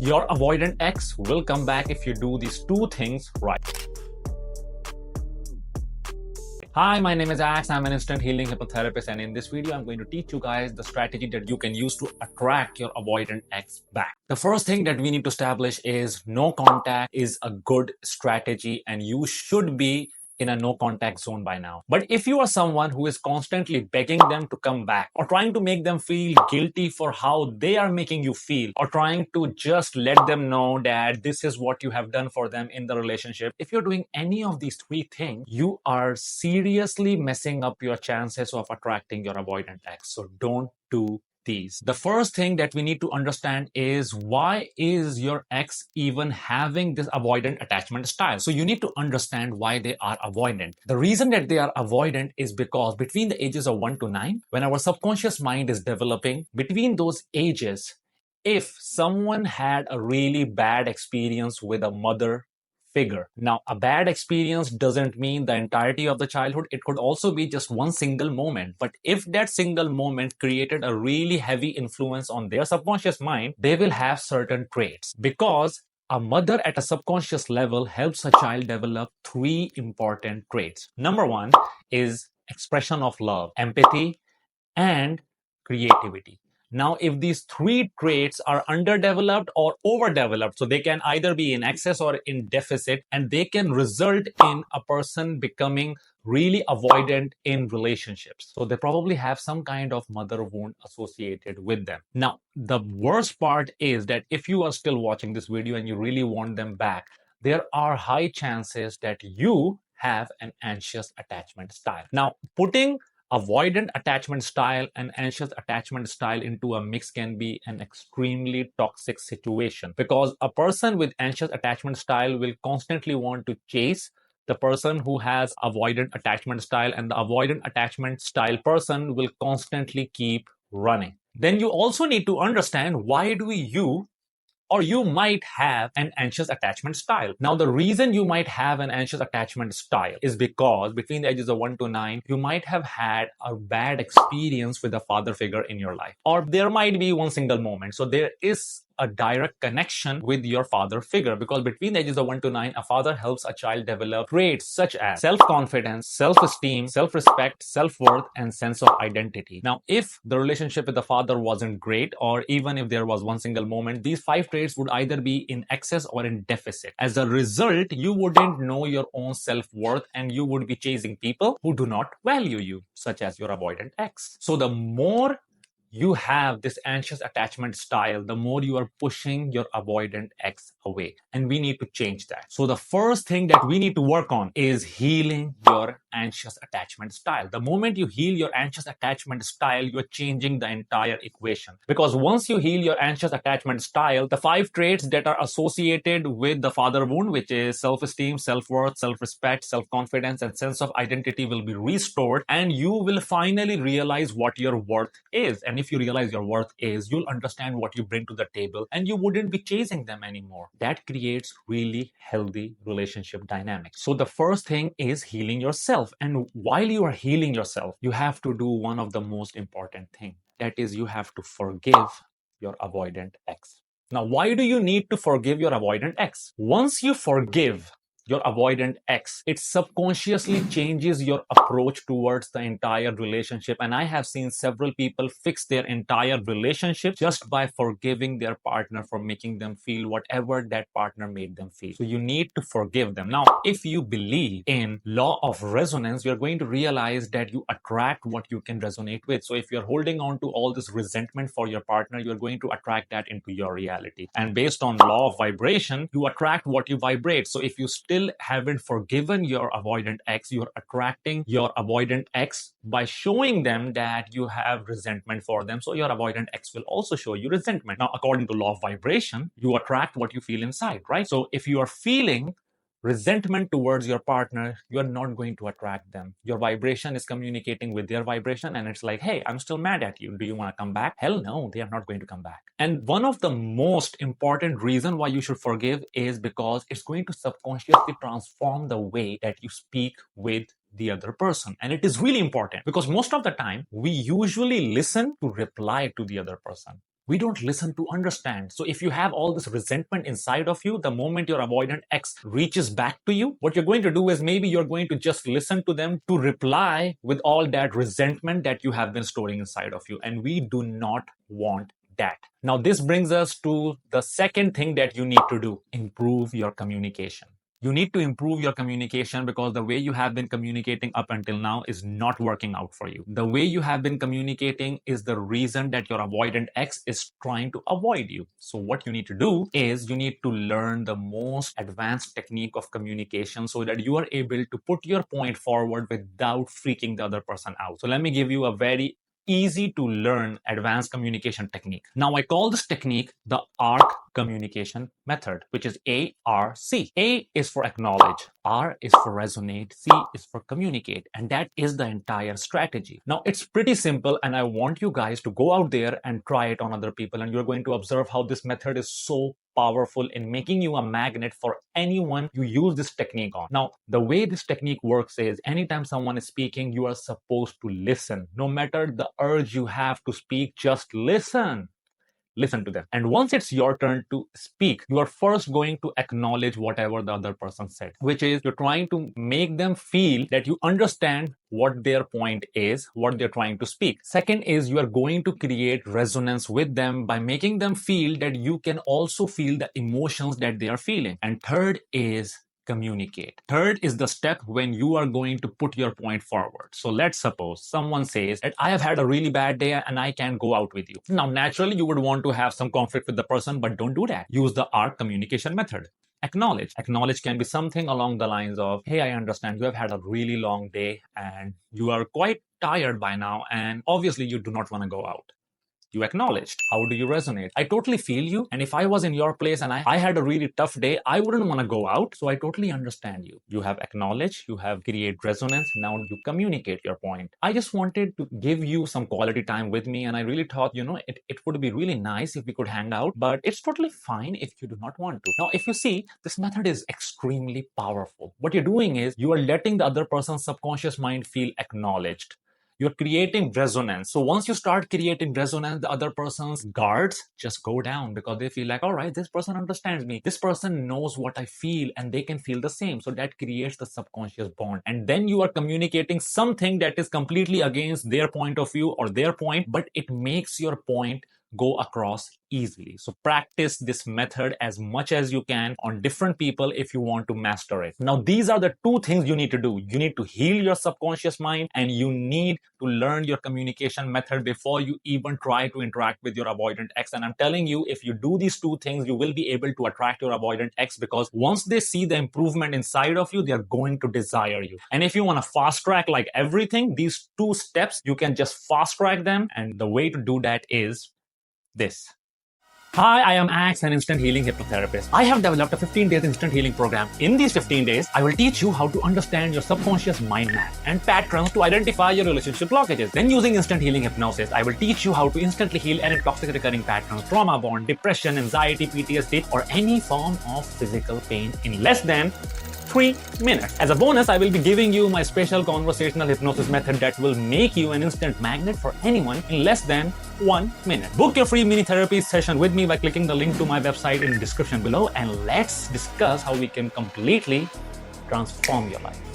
Your avoidant ex will come back if you do these two things right. Hi, my name is Ax. I'm an instant healing hypnotherapist, and in this video, I'm going to teach you guys the strategy that you can use to attract your avoidant ex back. The first thing that we need to establish is no contact is a good strategy, and you should be in a no contact zone by now. But if you are someone who is constantly begging them to come back or trying to make them feel guilty for how they are making you feel or trying to just let them know that this is what you have done for them in the relationship, if you're doing any of these three things, you are seriously messing up your chances of attracting your avoidant ex. So don't do these. The first thing that we need to understand is why is your ex even having this avoidant attachment style? So you need to understand why they are avoidant. The reason that they are avoidant is because between the ages of 1 to 9, when our subconscious mind is developing, between those ages, if someone had a really bad experience with a mother figure. Now, a bad experience doesn't mean the entirety of the childhood. It could also be just one single moment. But if that single moment created a really heavy influence on their subconscious mind, they will have certain traits. Because a mother at a subconscious level helps a child develop three important traits. Number one is expression of love, empathy, and creativity. Now, if these three traits are underdeveloped or overdeveloped, so they can either be in excess or in deficit, and they can result in a person becoming really avoidant in relationships. So they probably have some kind of mother wound associated with them. Now, the worst part is that if you are still watching this video and you really want them back, there are high chances that you have an anxious attachment style. Now, putting avoidant attachment style and anxious attachment style into a mix can be an extremely toxic situation, because a person with anxious attachment style will constantly want to chase the person who has avoidant attachment style, and the avoidant attachment style person will constantly keep running. Then you also need to understand, why do you or you might have an anxious attachment style. Now, the reason you might have an anxious attachment style is because between the ages of 1 to 9, you might have had a bad experience with a father figure in your life. Or there might be one single moment. So there is a direct connection with your father figure, because between the ages of 1 to 9, a father helps a child develop traits such as self-confidence, self-esteem, self-respect, self-worth, and sense of identity. Now, if the relationship with the father wasn't great, or even if there was one single moment, these 5 traits would either be in excess or in deficit. As a result, you wouldn't know your own self-worth, and you would be chasing people who do not value you, such as your avoidant ex. So the more you have this anxious attachment style, the more you are pushing your avoidant ex away. And we need to change that. So the first thing that we need to work on is healing your anxious attachment style. The moment you heal your anxious attachment style, you're changing the entire equation. Because once you heal your anxious attachment style, the 5 traits that are associated with the father wound, which is self-esteem, self-worth, self-respect, self-confidence, and sense of identity, will be restored, and you will finally realize what your worth is. And if you realize your worth is, you'll understand what you bring to the table, and you wouldn't be chasing them anymore. That creates really healthy relationship dynamics. So the first thing is healing yourself. And while you are healing yourself, you have to do one of the most important things. That is, you have to forgive your avoidant ex. Now, why do you need to forgive your avoidant ex? Once you forgive your avoidant ex, it subconsciously changes your approach towards the entire relationship. And I have seen several people fix their entire relationship just by forgiving their partner for making them feel whatever that partner made them feel. So you need to forgive them. Now, if you believe in law of resonance, you're going to realize that you attract what you can resonate with. So if you're holding on to all this resentment for your partner, you're going to attract that into your reality. And based on law of vibration, you attract what you vibrate. So if you still haven't forgiven your avoidant ex, you're attracting your avoidant ex by showing them that you have resentment for them. So your avoidant ex will also show you resentment. Now, according to law of vibration, you attract what you feel inside, right? So if you are feeling resentment towards your partner, you're not going to attract them. Your vibration is communicating with their vibration, and it's like, hey, I'm still mad at you. Do you want to come back? Hell no, they are not going to come back. And one of the most important reasons why you should forgive is because it's going to subconsciously transform the way that you speak with the other person. And it is really important because most of the time we usually listen to reply to the other person. We don't listen to understand. So if you have all this resentment inside of you, the moment your avoidant ex reaches back to you, what you're going to do is maybe you're going to just listen to them to reply with all that resentment that you have been storing inside of you. And we do not want that. Now, this brings us to the second thing that you need to do: improve your communication. You need to improve your communication because the way you have been communicating up until now is not working out for you. The way you have been communicating is the reason that your avoidant ex is trying to avoid you. So what you need to do is you need to learn the most advanced technique of communication so that you are able to put your point forward without freaking the other person out. So let me give you a very easy to learn advanced communication technique. Now, I call this technique the ARC communication method, which is ARC. A is for acknowledge, R is for resonate, C is for communicate, and that is the entire strategy. Now, it's pretty simple, and I want you guys to go out there and try it on other people, and you're going to observe how this method is so powerful in making you a magnet for anyone you use this technique on. Now, the way this technique works is anytime someone is speaking, you are supposed to listen. No matter the urge you have to speak, just listen. Listen to them. And once it's your turn to speak, you are first going to acknowledge whatever the other person said, which is you're trying to make them feel that you understand what their point is, what they're trying to speak. Second is you are going to create resonance with them by making them feel that you can also feel the emotions that they are feeling. And third is communicate. Third is the step when you are going to put your point forward. So let's suppose someone says that I have had a really bad day and I can't go out with you. Now, naturally, you would want to have some conflict with the person, but don't do that. Use the ARC communication method. Acknowledge. Acknowledge can be something along the lines of, hey, I understand you have had a really long day and you are quite tired by now, and obviously you do not want to go out. You acknowledged. How do you resonate? I totally feel you. And if I was in your place and I had a really tough day, I wouldn't want to go out. So I totally understand you. You have acknowledged, you have created resonance. Now you communicate your point. I just wanted to give you some quality time with me. And I really thought, it would be really nice if we could hang out, but it's totally fine if you do not want to. Now, if you see, this method is extremely powerful. What you're doing is you are letting the other person's subconscious mind feel acknowledged. You're creating resonance. So once you start creating resonance, the other person's guards just go down because they feel like, all right, this person understands me. This person knows what I feel and they can feel the same. So that creates the subconscious bond. And then you are communicating something that is completely against their point of view or their point, but it makes your point go across easily. So practice this method as much as you can on different people if you want to master it. Now, these are the two things you need to do. You need to heal your subconscious mind and you need to learn your communication method before you even try to interact with your avoidant ex. And I'm telling you, if you do these two things, you will be able to attract your avoidant ex because once they see the improvement inside of you, they're going to desire you. And if you want to fast track like everything, these two steps, you can just fast track them. And the way to do that is this. Hi, I am Axe, an instant healing hypnotherapist. I have developed a 15 days instant healing program. In these 15 days, I will teach you how to understand your subconscious mind map and patterns to identify your relationship blockages. Then using instant healing hypnosis, I will teach you how to instantly heal any toxic recurring patterns, trauma bond, depression, anxiety, PTSD, or any form of physical pain in less than 3 minutes. As a bonus, I will be giving you my special conversational hypnosis method that will make you an instant magnet for anyone in less than 1 minute. Book your free mini therapy session with me by clicking the link to my website in the description below, and let's discuss how we can completely transform your life.